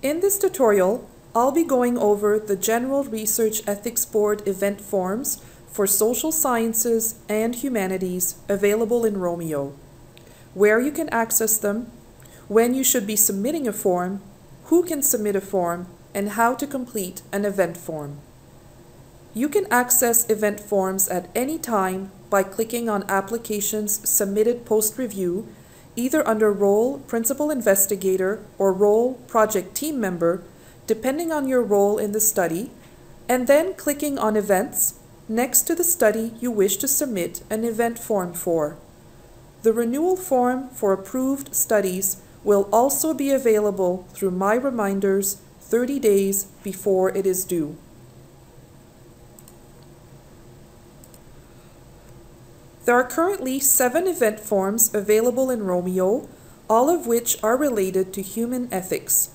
In this tutorial, I'll be going over the General Research Ethics Board event forms for Social Sciences and Humanities available in ROMEO, where you can access them, when you should be submitting a form, who can submit a form, and how to complete an event form. You can access event forms at any time by clicking on Applications Submitted Post-Review, either under Role Principal Investigator or Role Project Team Member, depending on your role in the study, and then clicking on Events next to the study you wish to submit an event form for. The renewal form for approved studies will also be available through My Reminders 30 days before it is due. There are currently 7 event forms available in ROMEO, all of which are related to human ethics.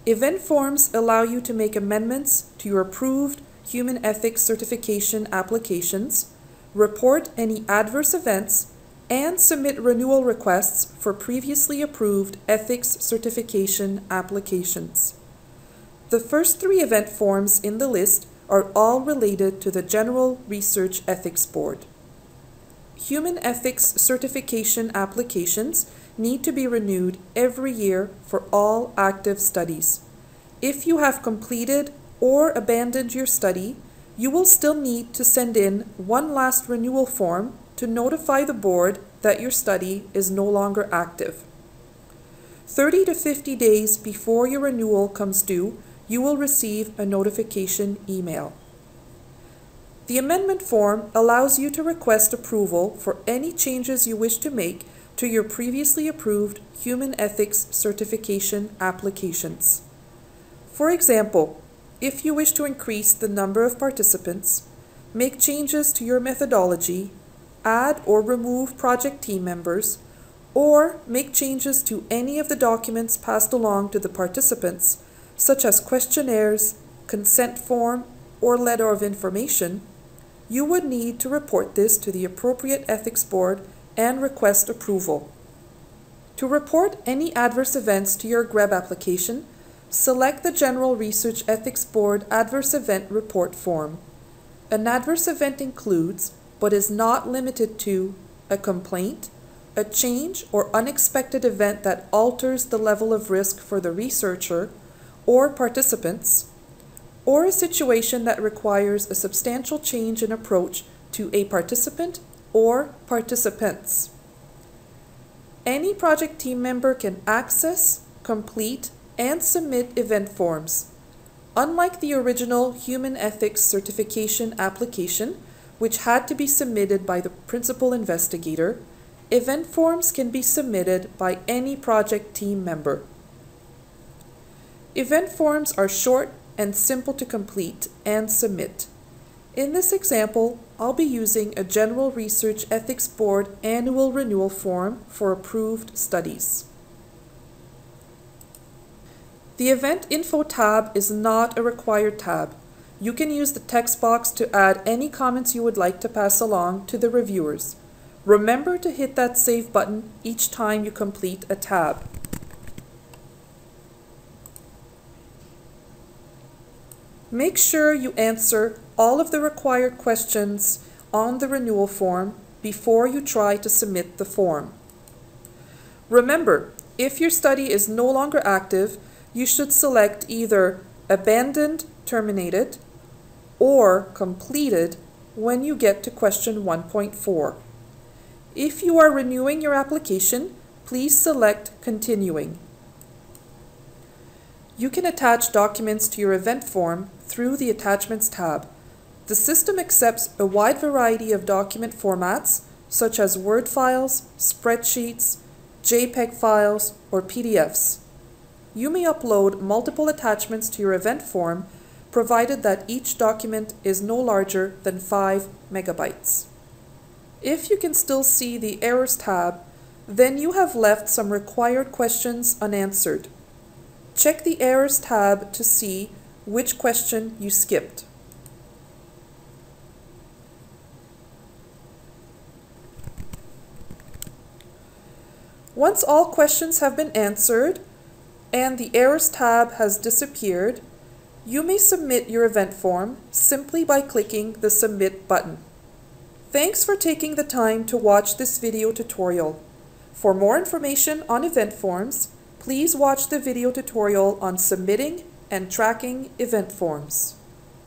Event forms allow you to make amendments to your approved human ethics certification applications, report any adverse events, and submit renewal requests for previously approved ethics certification applications. The first 3 event forms in the list are all related to the General Research Ethics Board. Human ethics certification applications need to be renewed every year for all active studies. If you have completed or abandoned your study, you will still need to send in one last renewal form to notify the board that your study is no longer active. 30 to 50 days before your renewal comes due, you will receive a notification email. The amendment form allows you to request approval for any changes you wish to make to your previously approved human ethics certification applications. For example, if you wish to increase the number of participants, make changes to your methodology, add or remove project team members, or make changes to any of the documents passed along to the participants, such as questionnaires, consent form, or letter of information, you would need to report this to the appropriate ethics board and request approval. To report any adverse events to your GREB application, select the General Research Ethics Board Adverse Event Report form. An adverse event includes, but is not limited to, a complaint, a change or unexpected event that alters the level of risk for the researcher or participants, or a situation that requires a substantial change in approach to a participant or participants. Any project team member can access, complete, and submit event forms. Unlike the original Human Ethics Certification application, which had to be submitted by the principal investigator, event forms can be submitted by any project team member. Event forms are short and simple to complete and submit. In this example, I'll be using a General Research Ethics Board annual renewal form for approved studies. The Event Info tab is not a required tab. You can use the text box to add any comments you would like to pass along to the reviewers. Remember to hit that Save button each time you complete a tab. Make sure you answer all of the required questions on the renewal form before you try to submit the form. Remember, if your study is no longer active, you should select either Abandoned, Terminated, or Completed when you get to question 1.4. If you are renewing your application, please select Continuing. You can attach documents to your event form through the Attachments tab. The system accepts a wide variety of document formats, such as Word files, spreadsheets, JPEG files, or PDFs. You may upload multiple attachments to your event form, provided that each document is no larger than 5 megabytes. If you can still see the Errors tab, then you have left some required questions unanswered. Check the Errors tab to see which question you skipped. Once all questions have been answered, and the Errors tab has disappeared, you may submit your event form simply by clicking the Submit button. Thanks for taking the time to watch this video tutorial. For more information on event forms, please watch the video tutorial on submitting and tracking event forms.